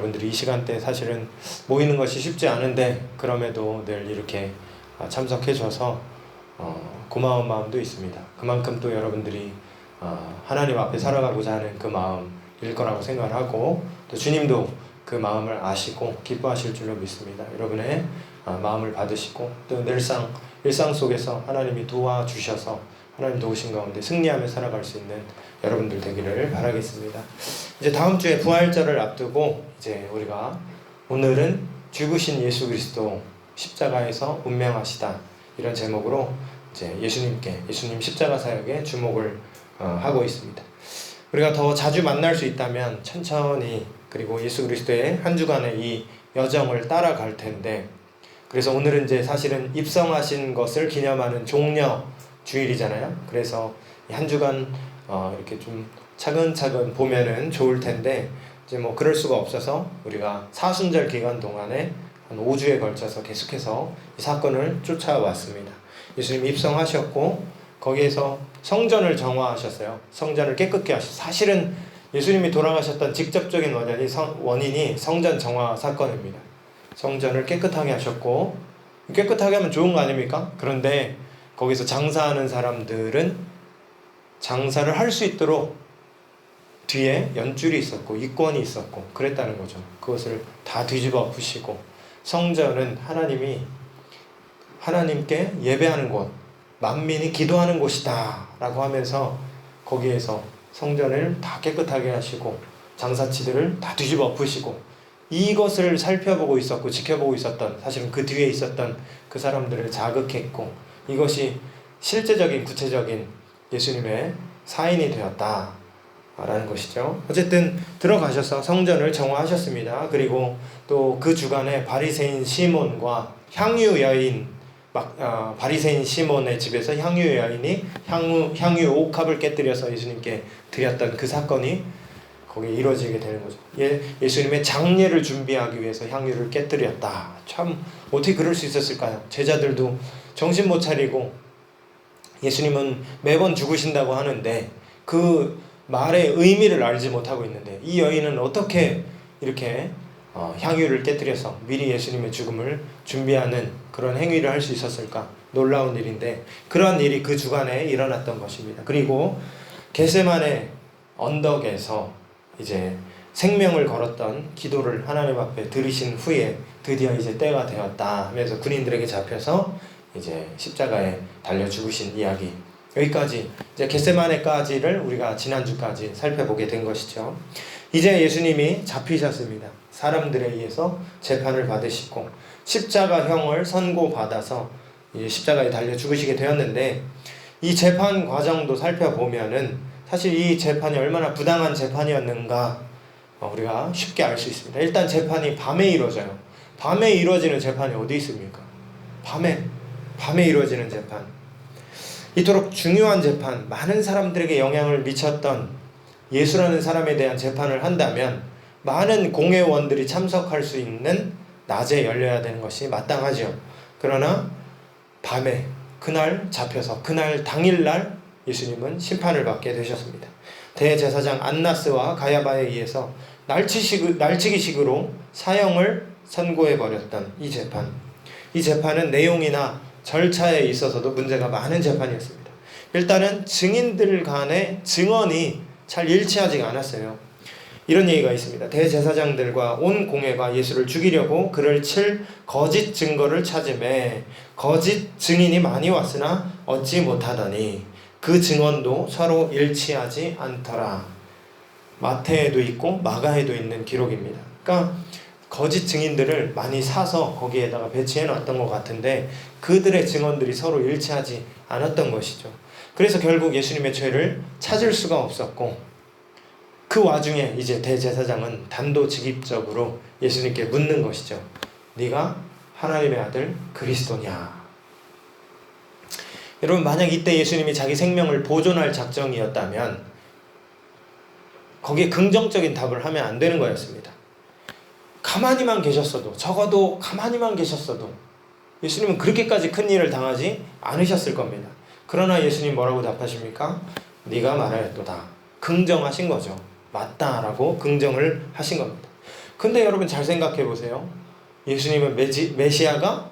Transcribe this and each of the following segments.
여러분들이 이 시간대 사실은 모이는 것이 쉽지 않은데 그럼에도 늘 이렇게 참석해 줘서 고마운 마음도 있습니다. 그만큼 또 여러분들이 하나님 앞에 살아가고자 하는 그 마음일 거라고 생각을 하고, 또 주님도 그 마음을 아시고 기뻐하실 줄로 믿습니다. 여러분의 마음을 받으시고 또 늘상 일상 속에서 하나님이 도와주셔서 하나님 도우신 가운데 승리하며 살아갈 수 있는 여러분들 되기를 바라겠습니다. 이제 다음 주에 부활절을 앞두고 이제 우리가 오늘은 죽으신 예수 그리스도 십자가에서 운명하시다, 이런 제목으로 이제 예수님 십자가 사역에 주목을 하고 있습니다. 우리가 더 자주 만날 수 있다면 천천히, 그리고 예수 그리스도의 한 주간의 이 여정을 따라갈 텐데, 그래서 오늘은 이제 사실은 입성하신 것을 기념하는 종려 주일이잖아요. 그래서 한 주간 이렇게 좀 차근차근 보면은 좋을 텐데, 이제 뭐 그럴 수가 없어서 우리가 사순절 기간 동안에 한 5주에 걸쳐서 계속해서 이 사건을 쫓아왔습니다. 예수님 입성하셨고 거기에서 성전을 정화하셨어요. 성전을 깨끗게 하셨어요. 사실은 예수님이 돌아가셨던 직접적인 원인이 성전 정화 사건입니다. 성전을 깨끗하게 하셨고, 깨끗하게 하면 좋은 거 아닙니까? 그런데 거기서 장사하는 사람들은 장사를 할 수 있도록 뒤에 연줄이 있었고 이권이 있었고 그랬다는 거죠. 그것을 다 뒤집어 엎으시고, 성전은 하나님께 예배하는 곳, 만민이 기도하는 곳이다 라고 하면서 거기에서 성전을 다 깨끗하게 하시고 장사치들을 다 뒤집어 엎으시고, 이것을 살펴보고 있었고 지켜보고 있었던, 사실은 그 뒤에 있었던 그 사람들을 자극했고, 이것이 실제적인 구체적인 예수님의 사인이 되었다 라는 것이죠. 어쨌든 들어가셔서 성전을 정화하셨습니다. 그리고 또 그 주간에 바리새인 시몬과 향유 여인, 바리새인 시몬의 집에서 향유 여인이 향유 옥합을 깨뜨려서 예수님께 드렸던 그 사건이 거기에 이루어지게 되는 거죠. 예수님의 장례를 준비하기 위해서 향유를 깨뜨렸다. 참 어떻게 그럴 수 있었을까요? 제자들도 정신 못 차리고, 예수님은 매번 죽으신다고 하는데 그 말의 의미를 알지 못하고 있는데 이 여인은 어떻게 이렇게 향유를 깨뜨려서 미리 예수님의 죽음을 준비하는 그런 행위를 할 수 있었을까? 놀라운 일인데, 그러한 일이 그 주간에 일어났던 것입니다. 그리고 겟세마네 언덕에서 이제 생명을 걸었던 기도를 하나님 앞에 들으신 후에 드디어 이제 때가 되었다 하면서 군인들에게 잡혀서 이제 십자가에 달려 죽으신 이야기, 여기까지 이제 겟세마네까지를 우리가 지난주까지 살펴보게 된 것이죠. 이제 예수님이 잡히셨습니다. 사람들에 의해서 재판을 받으시고 십자가형을 선고받아서 이제 십자가에 달려 죽으시게 되었는데, 이 재판 과정도 살펴보면은 사실 이 재판이 얼마나 부당한 재판이었는가 우리가 쉽게 알 수 있습니다. 일단 재판이 밤에 이루어져요. 밤에 이루어지는 재판이 어디 있습니까? 밤에 이루어지는 재판, 이토록 중요한 재판, 많은 사람들에게 영향을 미쳤던 예수라는 사람에 대한 재판을 한다면 많은 공회원들이 참석할 수 있는 낮에 열려야 되는 것이 마땅하죠. 그러나 밤에, 그날 잡혀서 그날 당일날 예수님은 심판을 받게 되셨습니다. 대제사장 안나스와 가야바에 의해서 날치기식으로 사형을 선고해버렸던 이 재판은 내용이나 절차에 있어서도 문제가 많은 재판이었습니다. 일단은 증인들 간의 증언이 잘 일치하지가 않았어요. 이런 얘기가 있습니다. 대제사장들과 온 공회가 예수를 죽이려고 그를 칠 거짓 증거를 찾음에 거짓 증인이 많이 왔으나 얻지 못하더니 그 증언도 서로 일치하지 않더라. 마태에도 있고 마가에도 있는 기록입니다. 그러니까 거짓 증인들을 많이 사서 거기에다가 배치해 놨던 것 같은데 그들의 증언들이 서로 일치하지 않았던 것이죠. 그래서 결국 예수님의 죄를 찾을 수가 없었고, 그 와중에 이제 대제사장은 단도직입적으로 예수님께 묻는 것이죠. 네가 하나님의 아들 그리스도냐? 여러분, 만약 이때 예수님이 자기 생명을 보존할 작정이었다면 거기에 긍정적인 답을 하면 안 되는 거였습니다. 가만히만 계셨어도, 적어도 가만히만 계셨어도 예수님은 그렇게까지 큰 일을 당하지 않으셨을 겁니다. 그러나 예수님 뭐라고 답하십니까? 네가 말하였도다. 긍정하신 거죠. 맞다라고 긍정을 하신 겁니다. 근데 여러분 잘 생각해 보세요. 예수님은 메시아가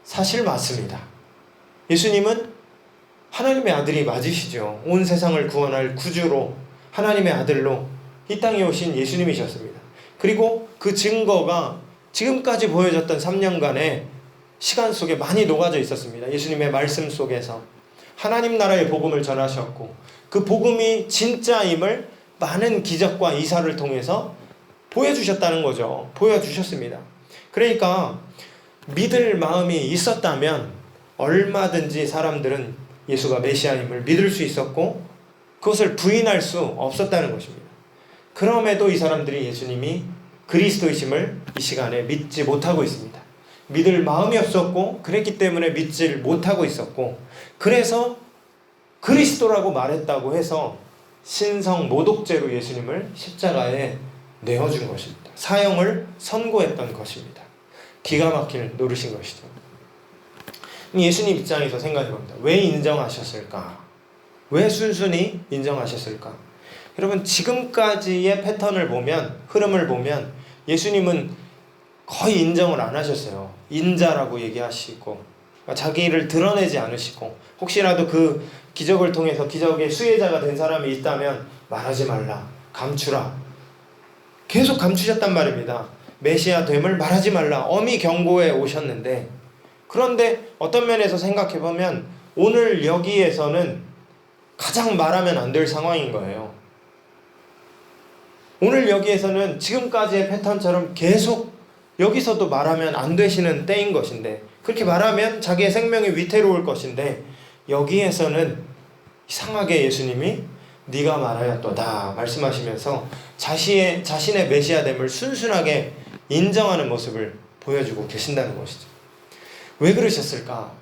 사실 맞습니다. 예수님은 하나님의 아들이 맞으시죠. 온 세상을 구원할 구주로 하나님의 아들로 이 땅에 오신 예수님이셨습니다. 그리고 그 증거가 지금까지 보여졌던 3년간의 시간 속에 많이 녹아져 있었습니다. 예수님의 말씀 속에서 하나님 나라의 복음을 전하셨고 그 복음이 진짜임을 많은 기적과 이사를 통해서 보여주셨다는 거죠. 보여주셨습니다. 그러니까 믿을 마음이 있었다면 얼마든지 사람들은 예수가 메시아임을 믿을 수 있었고 그것을 부인할 수 없었다는 것입니다. 그럼에도 이 사람들이 예수님이 그리스도이심을 이 시간에 믿지 못하고 있습니다. 믿을 마음이 없었고 그랬기 때문에 믿지를 못하고 있었고 그래서 그리스도라고 말했다고 해서 신성 모독죄로 예수님을 십자가에 내어준 것입니다. 사형을 선고했던 것입니다. 기가 막힐 노릇인 것이죠. 예수님 입장에서 생각해봅니다. 왜 인정하셨을까? 왜 순순히 인정하셨을까? 여러분 지금까지의 패턴을 보면 흐름을 보면 예수님은 거의 인정을 안 하셨어요. 인자라고 얘기하시고 자기를 드러내지 않으시고 혹시라도 그 기적을 통해서 기적의 수혜자가 된 사람이 있다면 말하지 말라, 감추라. 계속 감추셨단 말입니다. 메시아 됨을 말하지 말라 엄히 경고해 오셨는데 그런데 어떤 면에서 생각해보면 오늘 여기에서는 가장 말하면 안 될 상황인 거예요. 오늘 여기에서는 지금까지의 패턴처럼 계속 여기서도 말하면 안 되시는 때인 것인데 그렇게 말하면 자기의 생명이 위태로울 것인데 여기에서는 이상하게 예수님이 네가 말하였도다 말씀하시면서 자신의 메시아됨을 순순하게 인정하는 모습을 보여주고 계신다는 것이죠. 왜 그러셨을까?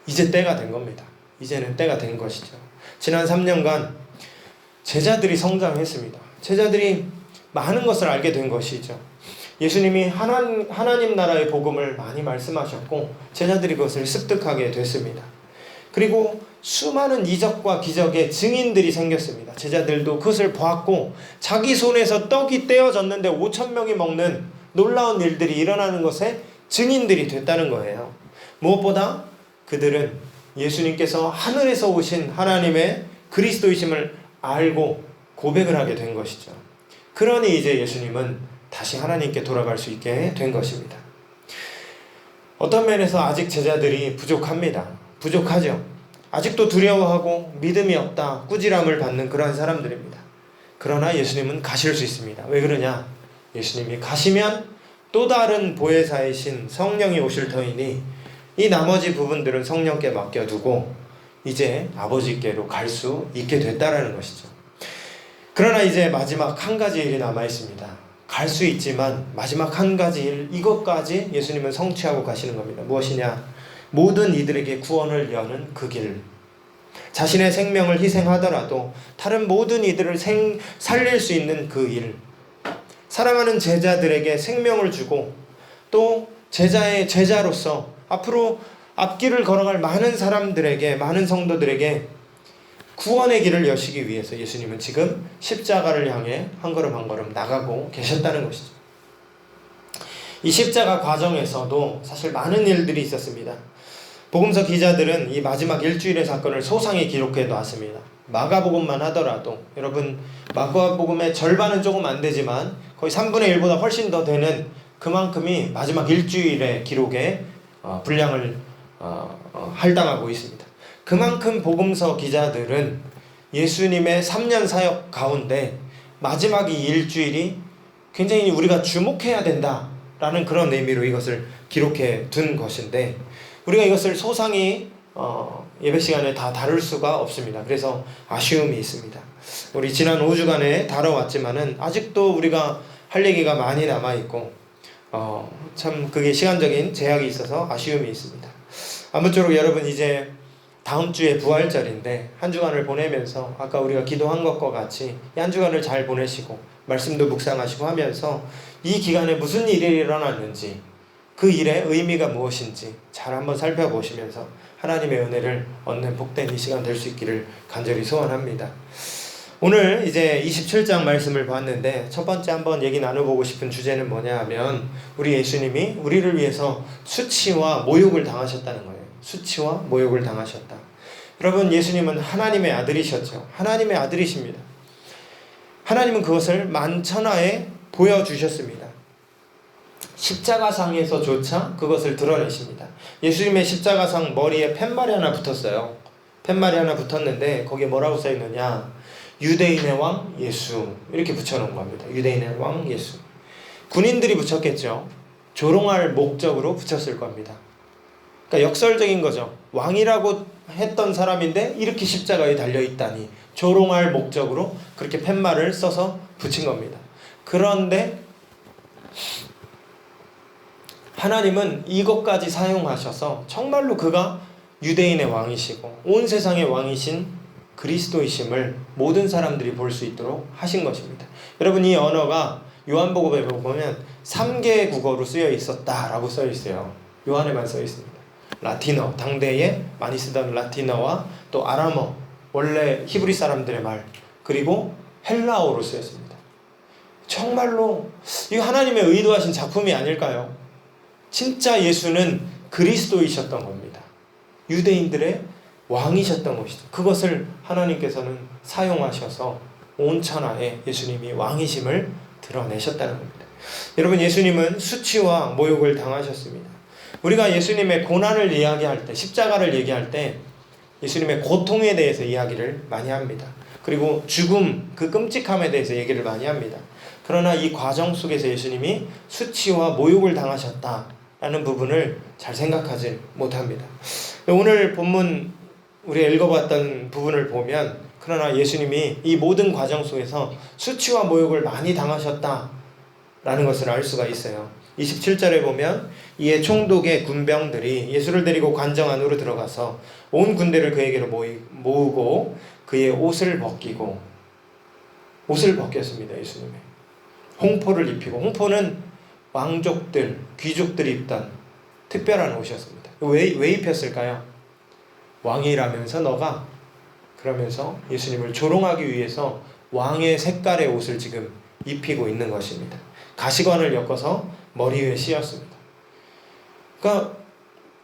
이제 때가 된 겁니다. 이제는 때가 된 것이죠. 지난 3년간 제자들이 성장했습니다. 제자들이 많은 것을 알게 된 것이죠. 예수님이 하나님 나라의 복음을 많이 말씀하셨고 제자들이 그것을 습득하게 됐습니다. 그리고 수많은 이적과 기적의 증인들이 생겼습니다. 제자들도 그것을 보았고 자기 손에서 떡이 떼어졌는데 5,000명이 먹는 놀라운 일들이 일어나는 것에 증인들이 됐다는 거예요. 무엇보다 그들은 예수님께서 하늘에서 오신 하나님의 그리스도이심을 알고 고백을 하게 된 것이죠. 그러니 이제 예수님은 다시 하나님께 돌아갈 수 있게 된 것입니다. 어떤 면에서 아직 제자들이 부족합니다. 부족하죠. 아직도 두려워하고 믿음이 없다, 꾸지람을 받는 그러한 사람들입니다. 그러나 예수님은 가실 수 있습니다. 왜 그러냐? 예수님이 가시면 또 다른 보혜사이신 성령이 오실 터이니 이 나머지 부분들은 성령께 맡겨두고 이제 아버지께로 갈 수 있게 됐다라는 것이죠. 그러나 이제 마지막 한 가지 일이 남아 있습니다. 갈 수 있지만 마지막 한 가지 일, 이것까지 예수님은 성취하고 가시는 겁니다. 무엇이냐? 모든 이들에게 구원을 여는 그 길. 자신의 생명을 희생하더라도 다른 모든 이들을 살릴 수 있는 그 일. 사랑하는 제자들에게 생명을 주고 또 제자의 제자로서 앞으로 앞길을 걸어갈 많은 사람들에게, 많은 성도들에게 구원의 길을 여시기 위해서 예수님은 지금 십자가를 향해 한 걸음 한 걸음 나가고 계셨다는 것이죠. 이 십자가 과정에서도 사실 많은 일들이 있었습니다. 복음서 기자들은 이 마지막 일주일의 사건을 소상히 기록해 놨습니다. 마가복음만 하더라도 여러분 마가복음의 절반은 조금 안 되지만 거의 3분의 1보다 훨씬 더 되는 그만큼이 마지막 일주일의 기록에 분량을 할당하고 있습니다. 그만큼 복음서 기자들은 예수님의 3년 사역 가운데 마지막 이 일주일이 굉장히 우리가 주목해야 된다라는 그런 의미로 이것을 기록해 둔 것인데 우리가 이것을 소상히 예배 시간에 다 다룰 수가 없습니다. 그래서 아쉬움이 있습니다. 우리 지난 5주간에 다뤄왔지만은 아직도 우리가 할 얘기가 많이 남아있고 참 그게 시간적인 제약이 있어서 아쉬움이 있습니다. 아무쪼록 여러분 이제 다음 주에 부활절인데 한 주간을 보내면서 아까 우리가 기도한 것과 같이 이 한 주간을 잘 보내시고 말씀도 묵상하시고 하면서 이 기간에 무슨 일이 일어났는지 그 일의 의미가 무엇인지 잘 한번 살펴보시면서 하나님의 은혜를 얻는 복된 이 시간 될 수 있기를 간절히 소원합니다. 오늘 이제 27장 말씀을 봤는데 첫 번째 한번 얘기 나눠보고 싶은 주제는 뭐냐 하면 우리 예수님이 우리를 위해서 수치와 모욕을 당하셨다는 거예요. 수치와 모욕을 당하셨다. 여러분, 예수님은 하나님의 아들이셨죠. 하나님의 아들이십니다. 하나님은 그것을 만천하에 보여주셨습니다. 십자가상에서조차 그것을 드러내십니다. 예수님의 십자가상 머리에 팻말이 하나 붙었어요. 팻말이 하나 붙었는데 거기에 뭐라고 써있느냐, 유대인의 왕 예수, 이렇게 붙여놓은 겁니다. 유대인의 왕 예수. 군인들이 붙였겠죠. 조롱할 목적으로 붙였을 겁니다. 그러니까 역설적인 거죠. 왕이라고 했던 사람인데 이렇게 십자가에 달려있다니, 조롱할 목적으로 그렇게 팻말을 써서 붙인 겁니다. 그런데 하나님은 이것까지 사용하셔서 정말로 그가 유대인의 왕이시고 온 세상의 왕이신 그리스도이심을 모든 사람들이 볼 수 있도록 하신 것입니다. 여러분, 이 언어가 요한복음에 보면 3개의 국어로 쓰여 있었다라고 써 있어요. 요한에만 써 있습니다. 라틴어, 당대에 많이 쓰던 라틴어와 또 아람어, 원래 히브리 사람들의 말, 그리고 헬라어로 쓰였습니다. 정말로 이 하나님의 의도하신 작품이 아닐까요? 진짜 예수는 그리스도이셨던 겁니다. 유대인들의 왕이셨던 것이죠. 그것을 하나님께서는 사용하셔서 온 천하에 예수님이 왕이심을 드러내셨다는 겁니다. 여러분, 예수님은 수치와 모욕을 당하셨습니다. 우리가 예수님의 고난을 이야기할 때, 십자가를 얘기할 때 예수님의 고통에 대해서 이야기를 많이 합니다. 그리고 죽음, 그 끔찍함에 대해서 얘기를 많이 합니다. 그러나 이 과정 속에서 예수님이 수치와 모욕을 당하셨다라는 부분을 잘 생각하지 못합니다. 오늘 본문 우리가 읽어봤던 부분을 보면, 그러나 예수님이 이 모든 과정 속에서 수치와 모욕을 많이 당하셨다라는 것을 알 수가 있어요. 27절에 보면 이에 총독의 군병들이 예수를 데리고 관정 안으로 들어가서 온 군대를 그에게로 모으고 그의 옷을 벗기고, 옷을 벗겼습니다. 예수님의 홍포를 입히고, 홍포는 왕족들, 귀족들이 입던 특별한 옷이었습니다. 왜 입혔을까요? 왕이라면서 너가, 그러면서 예수님을 조롱하기 위해서 왕의 색깔의 옷을 지금 입히고 있는 것입니다. 가시관을 엮어서 머리 위에 씌웠습니다. 그러니까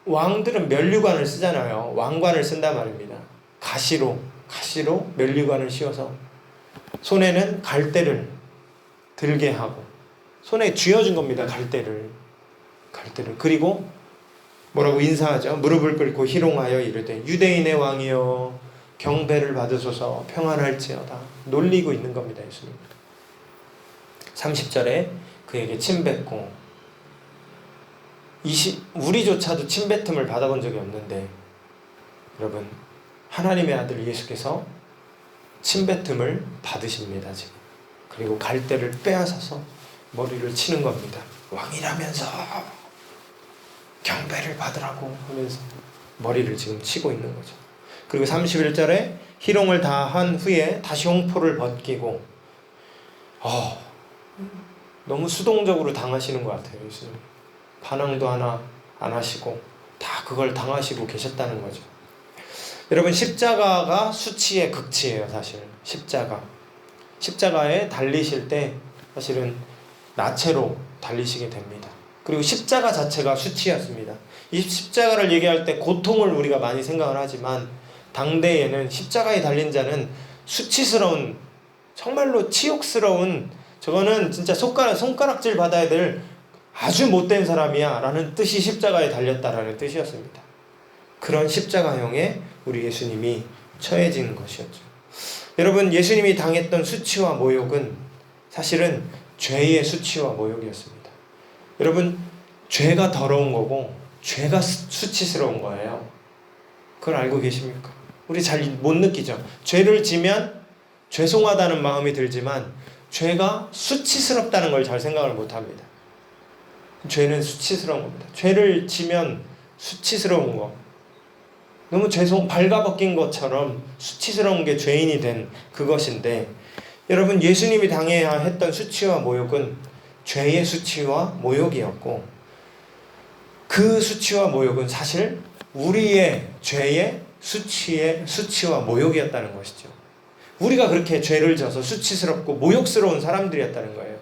왕들은 면류관을 쓰잖아요. 왕관을 쓴단 말입니다. 가시로 면류관을 씌워서 손에는 갈대를 들게 하고, 손에 쥐어준 겁니다. 갈대를. 그리고 뭐라고 인사하죠? 무릎을 꿇고 희롱하여 이르되 유대인의 왕이여 경배를 받으소서 평안할지어다. 놀리고 있는 겁니다. 예수님. 30절에 그에게 침뱉고, 우리조차도 침뱉음을 받아본 적이 없는데, 여러분, 하나님의 아들 예수께서 침뱉음을 받으십니다. 지금. 그리고 갈대를 빼앗아서 머리를 치는 겁니다. 왕이라면서 경배를 받으라고 하면서 머리를 지금 치고 있는 거죠. 그리고 31절에 희롱을 다 한 후에 다시 홍포를 벗기고, 너무 수동적으로 당하시는 것 같아요. 예수님. 반항도 하나 안 하시고 다 그걸 당하시고 계셨다는 거죠. 여러분, 십자가가 수치의 극치예요. 사실 십자가에 달리실 때 사실은 나체로 달리시게 됩니다. 그리고 십자가 자체가 수치였습니다. 이 십자가를 얘기할 때 고통을 우리가 많이 생각을 하지만, 당대에는 십자가에 달린 자는 수치스러운, 정말로 치욕스러운, 저거는 진짜 손가락질 받아야 될 아주 못된 사람이야 라는 뜻이 십자가에 달렸다라는 뜻이었습니다. 그런 십자가형에 우리 예수님이 처해진 것이었죠. 여러분, 예수님이 당했던 수치와 모욕은 사실은 죄의 수치와 모욕이었습니다. 여러분, 죄가 더러운 거고 죄가 수치스러운 거예요. 그걸 알고 계십니까? 우리 잘 못 느끼죠. 죄를 지면 죄송하다는 마음이 들지만 죄가 수치스럽다는 걸 잘 생각을 못 합니다. 죄는 수치스러운 겁니다. 죄를 지면 수치스러운 거, 너무 발가벗긴 것처럼 수치스러운 게 죄인이 된 그것인데, 여러분, 예수님이 당해야 했던 수치와 모욕은 죄의 수치와 모욕이었고, 그 수치와 모욕은 사실 우리의 죄의 수치와 모욕이었다는 것이죠. 우리가 그렇게 죄를 져서 수치스럽고 모욕스러운 사람들이었다는 거예요.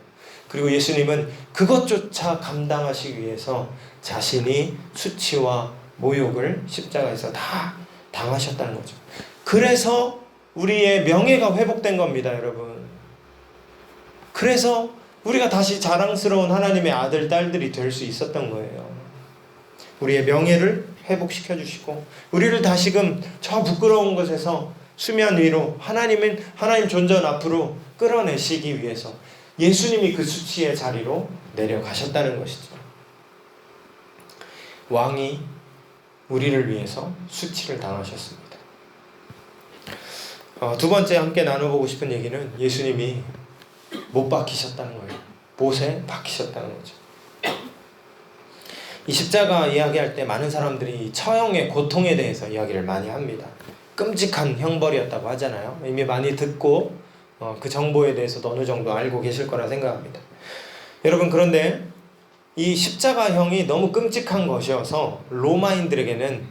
그리고 예수님은 그것조차 감당하시기 위해서 자신이 수치와 모욕을 십자가에서 다 당하셨다는 거죠. 그래서 우리의 명예가 회복된 겁니다, 여러분. 그래서 우리가 다시 자랑스러운 하나님의 아들, 딸들이 될 수 있었던 거예요. 우리의 명예를 회복시켜 주시고 우리를 다시금 저 부끄러운 것에서 수면 위로 하나님 존전 앞으로 끌어내시기 위해서 예수님이 그 수치의 자리로 내려가셨다는 것이죠. 왕이 우리를 위해서 수치를 당하셨습니다. 두 번째 함께 나눠보고 싶은 얘기는 예수님이 못 박히셨다는 거예요. 못에 박히셨다는 거죠. 이 십자가 이야기할 때 많은 사람들이 처형의 고통에 대해서 이야기를 많이 합니다. 끔찍한 형벌이었다고 하잖아요. 이미 많이 듣고 그 정보에 대해서도 어느 정도 알고 계실 거라 생각합니다. 여러분, 그런데 이 십자가형이 너무 끔찍한 것이어서 로마인들에게는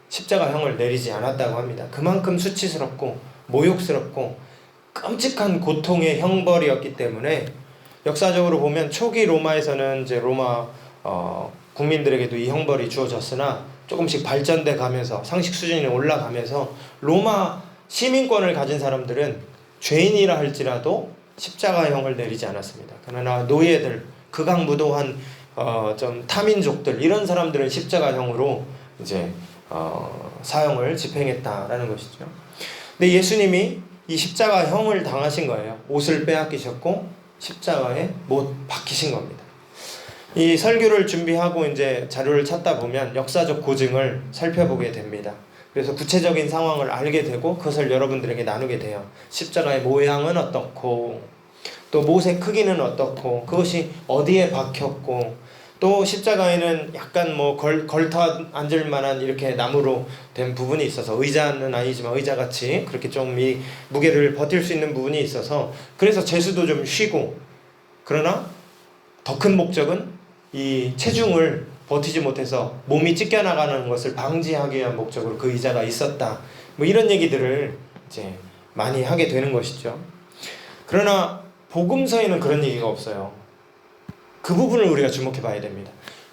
십자가형을 내리지 않았다고 합니다. 그만큼 수치스럽고 모욕스럽고 끔찍한 고통의 형벌이었기 때문에 역사적으로 보면 초기 로마에서는 이제 로마 국민들에게도 이 형벌이 주어졌으나 조금씩 발전돼 가면서 상식 수준이 올라가면서 로마 시민권을 가진 사람들은 죄인이라 할지라도 십자가형을 내리지 않았습니다. 그러나 노예들, 극악무도한 좀 타민족들 이런 사람들은 십자가형으로 이제 사형을 집행했다라는 것이죠. 근데 예수님이 이 십자가형을 당하신 거예요. 옷을 빼앗기셨고 십자가에 못 박히신 겁니다. 이 설교를 준비하고 이제 자료를 찾다 보면 역사적 고증을 살펴보게 됩니다. 그래서 구체적인 상황을 알게 되고 그것을 여러분들에게 나누게 돼요. 십자가의 모양은 어떻고 또 못의 크기는 어떻고 그것이 어디에 박혔고 또 십자가에는 약간 뭐 걸터 앉을 만한 이렇게 나무로 된 부분이 있어서 의자는 아니지만 의자같이 그렇게 좀 이 무게를 버틸 수 있는 부분이 있어서 그래서 제수도 좀 쉬고 그러나 더 큰 목적은 이 체중을 버티지 못해서 몸이 찢겨나가는 것을 방지하기 위한 목적으로 그 의자가 있었다. 뭐 이런 얘기들을 이제 많이 하게 되는 것이죠. 그러나 복음서에는 그런 얘기가 없어요. 그 부분을 우리가 주목해 봐야 됩니다.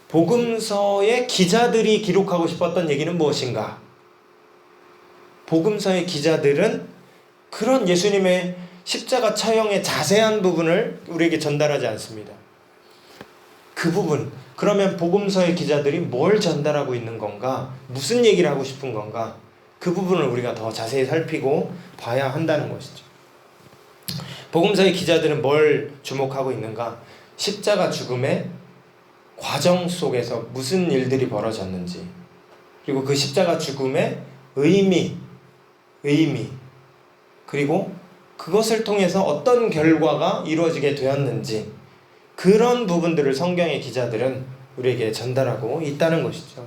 복음서의 기자들이 기록하고 싶었던 얘기는 무엇인가? 복음서의 기자들은 그런 예수님의 십자가 처형의 자세한 부분을 우리에게 전달하지 않습니다. 그 부분, 그러면 복음서의 기자들이 뭘 전달하고 있는 건가? 무슨 얘기를 하고 싶은 건가? 그 부분을 우리가 더 자세히 살피고 봐야 한다는 것이죠. 복음서의 기자들은 뭘 주목하고 있는가? 십자가 죽음의 과정 속에서 무슨 일들이 벌어졌는지, 그리고 그 십자가 죽음의 의미, 그리고 그것을 통해서 어떤 결과가 이루어지게 되었는지, 그런 부분들을 성경의 기자들은 우리에게 전달하고 있다는 것이죠.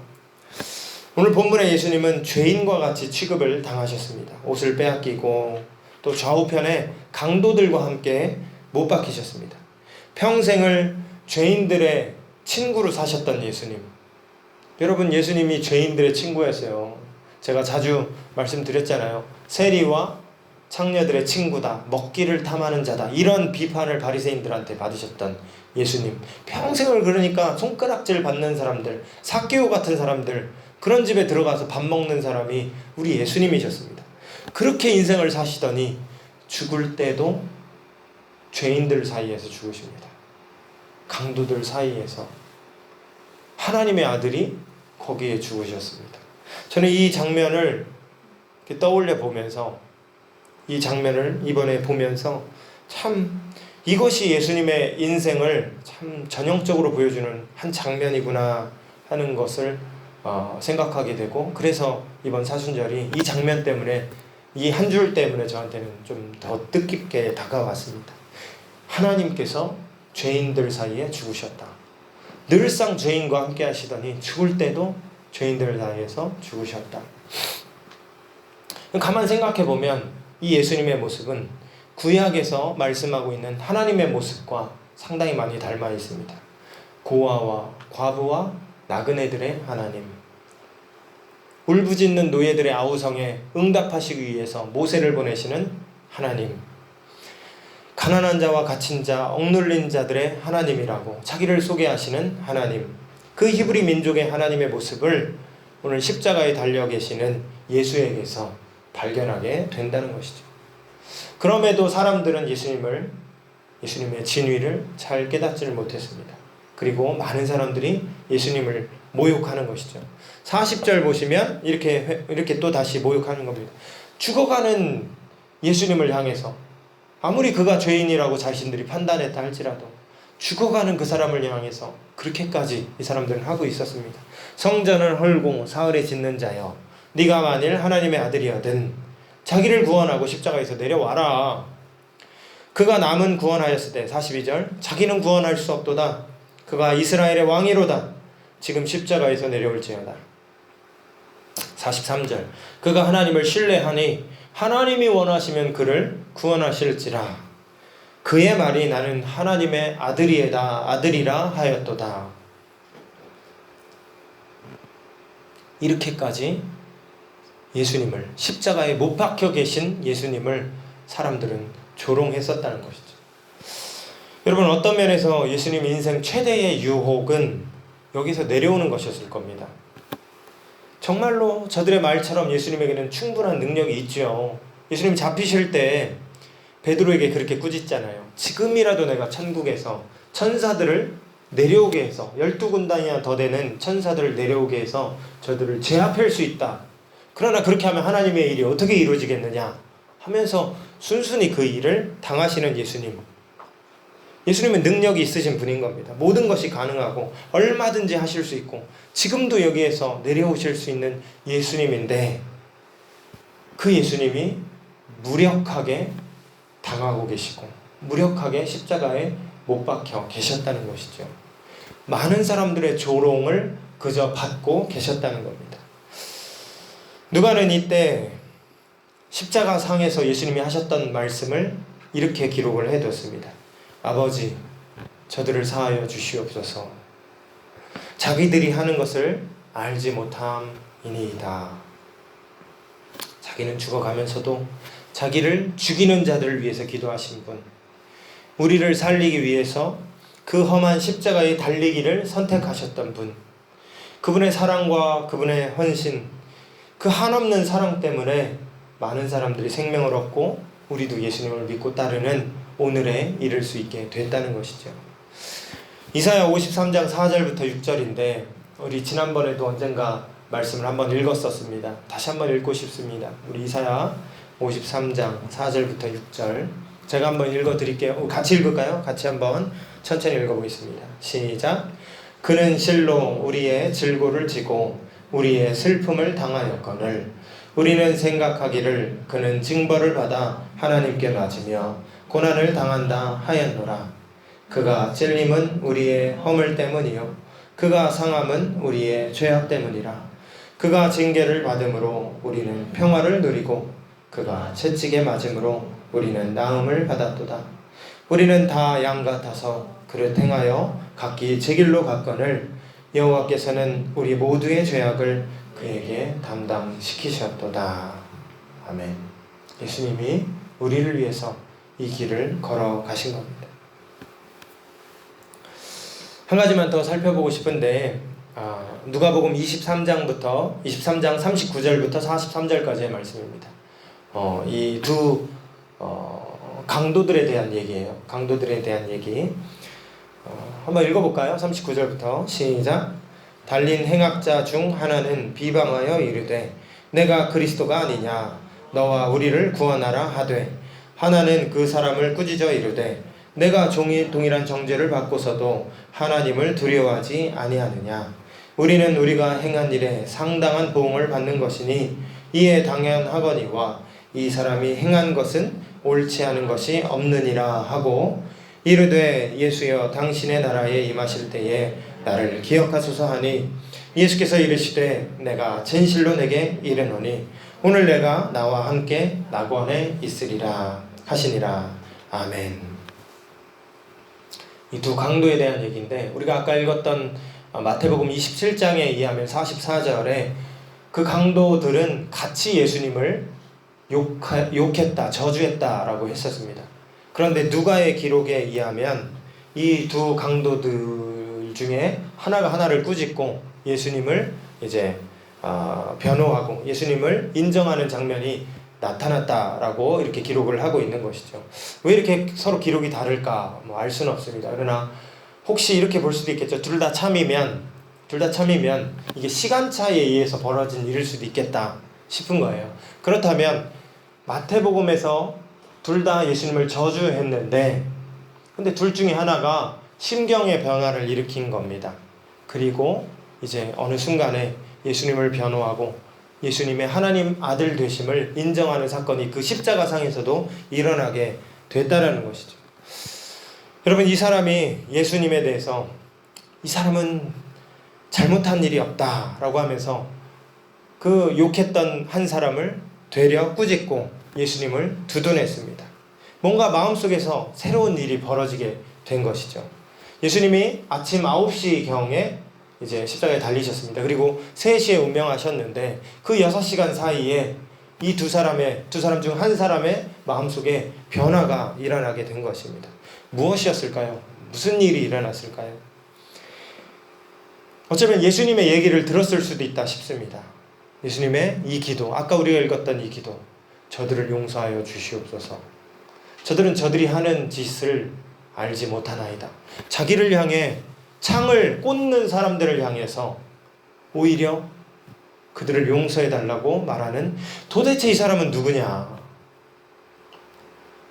오늘 본문의 예수님은 죄인과 같이 취급을 당하셨습니다. 옷을 빼앗기고 또 좌우편에 강도들과 함께 못 박히셨습니다. 평생을 죄인들의 친구로 사셨던 예수님. 여러분, 예수님이 죄인들의 친구였어요. 제가 자주 말씀드렸잖아요. 세리와 창녀들의 친구다, 먹기를 탐하는 자다, 이런 비판을 바리새인들한테 받으셨던 예수님. 평생을 그러니까 손가락질 받는 사람들, 삭개오 같은 사람들, 그런 집에 들어가서 밥 먹는 사람이 우리 예수님이셨습니다. 그렇게 인생을 사시더니 죽을 때도 죄인들 사이에서 죽으십니다. 강도들 사이에서 하나님의 아들이 거기에 죽으셨습니다. 저는 이 장면을 떠올려 보면서, 이 장면을 이번에 보면서 참 이것이 예수님의 인생을 참 전형적으로 보여주는 한 장면이구나 하는 것을 생각하게 되고, 그래서 이번 사순절이 이 장면 때문에, 이 한 줄 때문에 저한테는 좀 더 뜻깊게 다가왔습니다. 하나님께서 죄인들 사이에 죽으셨다. 늘상 죄인과 함께 하시더니 죽을 때도 죄인들 사이에서 죽으셨다. 가만 생각해 보면 이 예수님의 모습은 구약에서 말씀하고 있는 하나님의 모습과 상당히 많이 닮아 있습니다. 고아와 과부와 나그네들의 하나님, 울부짖는 노예들의 아우성에 응답하시기 위해서 모세를 보내시는 하나님, 가난한 자와 갇힌 자, 억눌린 자들의 하나님이라고 자기를 소개하시는 하나님, 그 히브리 민족의 하나님의 모습을 오늘 십자가에 달려 계시는 예수에게서 발견하게 된다는 것이죠. 그럼에도 사람들은 예수님의 진위를 잘 깨닫지를 못했습니다. 그리고 많은 사람들이 예수님을 모욕하는 것이죠. 40절 보시면 이렇게 또 다시 모욕하는 겁니다. 죽어가는 예수님을 향해서 아무리 그가 죄인이라고 자신들이 판단했다 할지라도 죽어가는 그 사람을 향해서 그렇게까지 이 사람들은 하고 있었습니다. 성전을 헐고 사흘에 짓는 자여, 네가 만일 하나님의 아들이거든 자기를 구원하고 십자가에서 내려와라. 그가 남은 구원하였을 때 42절 자기는 구원할 수 없도다. 그가 이스라엘의 왕이로다. 지금 십자가에서 내려올지어다. 43절 그가 하나님을 신뢰하니 하나님이 원하시면 그를 구원하실지라. 그의 말이 나는 하나님의 아들이라 하였도다. 이렇게까지 예수님을, 십자가에 못 박혀 계신 예수님을 사람들은 조롱했었다는 것이죠. 여러분, 어떤 면에서 예수님 인생 최대의 유혹은 여기서 내려오는 것이었을 겁니다. 정말로 저들의 말처럼 예수님에게는 충분한 능력이 있죠. 예수님 잡히실 때 베드로에게 그렇게 꾸짖잖아요. 지금이라도 내가 천국에서 천사들을 내려오게 해서 12군단이나 더 되는 천사들을 내려오게 해서 저들을 제압할 수 있다. 그러나 그렇게 하면 하나님의 일이 어떻게 이루어지겠느냐 하면서 순순히 그 일을 당하시는 예수님. 예수님은 능력이 있으신 분인 겁니다. 모든 것이 가능하고 얼마든지 하실 수 있고 지금도 여기에서 내려오실 수 있는 예수님인데 그 예수님이 무력하게 당하고 계시고 무력하게 십자가에 못 박혀 계셨다는 것이죠. 많은 사람들의 조롱을 그저 받고 계셨다는 겁니다. 누가는 이때 십자가 상에서 예수님이 하셨던 말씀을 이렇게 기록을 해뒀습니다. 아버지, 저들을 사하여 주시옵소서. 자기들이 하는 것을 알지 못함이니이다. 자기는 죽어가면서도 자기를 죽이는 자들을 위해서 기도하신 분, 우리를 살리기 위해서 그 험한 십자가에 달리기를 선택하셨던 분, 그분의 사랑과 그분의 헌신, 그 한없는 사랑 때문에 많은 사람들이 생명을 얻고 우리도 예수님을 믿고 따르는 오늘에 이를 수 있게 됐다는 것이죠. 이사야 53장 4절부터 6절인데 우리 지난번에도 언젠가 말씀을 한번 읽었었습니다. 다시 한번 읽고 싶습니다. 우리 이사야 53장 4절부터 6절 제가 한번 읽어드릴게요. 같이 읽을까요? 같이 한번 천천히 읽어보겠습니다. 시작. 그는 실로 우리의 질고를 지고 우리의 슬픔을 당하였거늘 우리는 생각하기를 그는 징벌을 받아 하나님께 맞으며 고난을 당한다 하였노라. 그가 찔림은 우리의 허물 때문이요 그가 상함은 우리의 죄악 때문이라. 그가 징계를 받음으로 우리는 평화를 누리고 그가 채찍에 맞음으로 우리는 나음을 받았도다. 우리는 다 양 같아서 그를 행하여 각기 제 길로 갔거늘 여호와께서는 우리 모두의 죄악을 그에게 담당시키셨도다. 아멘. 예수님이 우리를 위해서 이 길을 걸어가신 겁니다. 한 가지만 더 살펴보고 싶은데 누가복음 23장 39절부터 43절까지의 말씀입니다. 이 두 강도들에 대한 얘기예요. 강도들에 대한 얘기. 한번 읽어볼까요? 39절부터 시작. 달린 행악자 중 하나는 비방하여 이르되 내가 그리스도가 아니냐 너와 우리를 구원하라 하되 하나는 그 사람을 꾸짖어 이르되 내가 동일한 정죄를 받고서도 하나님을 두려워하지 아니하느냐. 우리는 우리가 행한 일에 상당한 보응을 받는 것이니 이에 당연하거니와 이 사람이 행한 것은 옳지 않은 것이 없느니라 하고 이르되 예수여 당신의 나라에 임하실 때에 나를 기억하소서 하니 예수께서 이르시되 내가 진실로 내게 이르노니 오늘 내가 나와 함께 낙원에 있으리라 하시니라. 아멘. 이 두 강도에 대한 얘기인데 우리가 아까 읽었던 마태복음 27장에 의하면 44절에 그 강도들은 같이 예수님을 욕했다, 저주했다라고 했었습니다. 그런데 누가의 기록에 의하면 이 두 강도들 중에 하나가 하나를 꾸짖고 예수님을 이제 변호하고 예수님을 인정하는 장면이 나타났다라고 이렇게 기록을 하고 있는 것이죠. 왜 이렇게 서로 기록이 다를까 알 수는 없습니다. 그러나 혹시 이렇게 볼 수도 있겠죠. 둘 다 참이면 이게 시간차에 의해서 벌어진 일일 수도 있겠다 싶은 거예요. 그렇다면 마태복음에서 둘 다 예수님을 저주했는데 근데 둘 중에 하나가 심경의 변화를 일으킨 겁니다. 그리고 이제 어느 순간에 예수님을 변호하고 예수님의 하나님 아들 되심을 인정하는 사건이 그 십자가상에서도 일어나게 됐다라는 것이죠. 여러분, 이 사람이 예수님에 대해서 이 사람은 잘못한 일이 없다라고 하면서 그 욕했던 한 사람을 되려 꾸짖고 예수님을 두둔했습니다. 뭔가 마음속에서 새로운 일이 벌어지게 된 것이죠. 예수님이 아침 9시경에 이제 십자가에 달리셨습니다. 그리고 3시에 운명하셨는데 그 6시간 사이에 이 두 사람 중 한 사람의 마음속에 변화가 일어나게 된 것입니다. 무엇이었을까요? 무슨 일이 일어났을까요? 어쩌면 예수님의 얘기를 들었을 수도 있다 싶습니다. 예수님의 이 기도, 아까 우리가 읽었던 이 기도, 저들을 용서하여 주시옵소서. 저들은 저들이 하는 짓을 알지 못하나이다. 자기를 향해 창을 꽂는 사람들을 향해서 오히려 그들을 용서해달라고 말하는, 도대체 이 사람은 누구냐?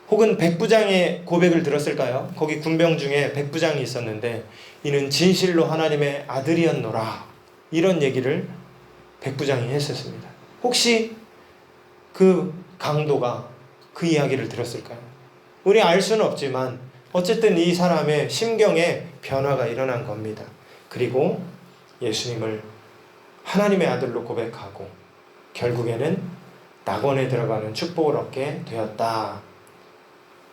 혹은 백부장의 고백을 들었을까요? 거기 군병 중에 백부장이 있었는데 이는 진실로 하나님의 아들이었노라, 이런 얘기를 백부장이 했었습니다. 혹시 그 강도가 그 이야기를 들었을까요? 우리 알 수는 없지만 어쨌든 이 사람의 심경에 변화가 일어난 겁니다. 그리고 예수님을 하나님의 아들로 고백하고 결국에는 낙원에 들어가는 축복을 얻게 되었다.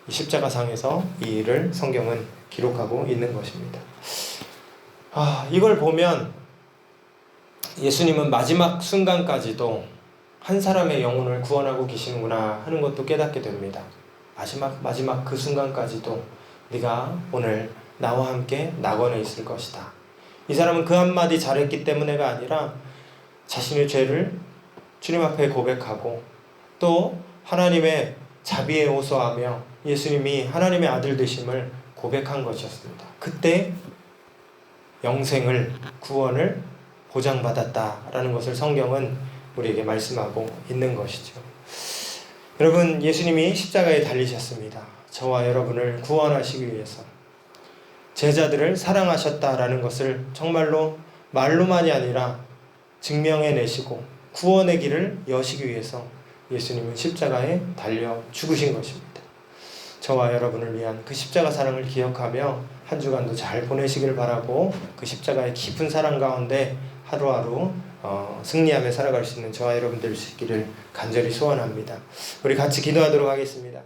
이 십자가상에서 이 일을 성경은 기록하고 있는 것입니다. 이걸 보면 예수님은 마지막 순간까지도 한 사람의 영혼을 구원하고 계시는구나 하는 것도 깨닫게 됩니다. 마지막 그 순간까지도 네가 오늘 나와 함께 낙원에 있을 것이다. 이 사람은 그 한마디 잘했기 때문에가 아니라 자신의 죄를 주님 앞에 고백하고 또 하나님의 자비에 호소하며 예수님이 하나님의 아들 되심을 고백한 것이었습니다. 그때 영생을, 구원을 보장받았다라는 것을 성경은 우리에게 말씀하고 있는 것이죠. 여러분, 예수님이 십자가에 달리셨습니다. 저와 여러분을 구원하시기 위해서 제자들을 사랑하셨다라는 것을 정말로 말로만이 아니라 증명해내시고 구원의 길을 여시기 위해서 예수님은 십자가에 달려 죽으신 것입니다. 저와 여러분을 위한 그 십자가 사랑을 기억하며 한 주간도 잘 보내시길 바라고, 그 십자가의 깊은 사랑 가운데 하루하루 승리하며 살아갈 수 있는 저와 여러분들 수 있기를 간절히 소원합니다. 우리 같이 기도하도록 하겠습니다.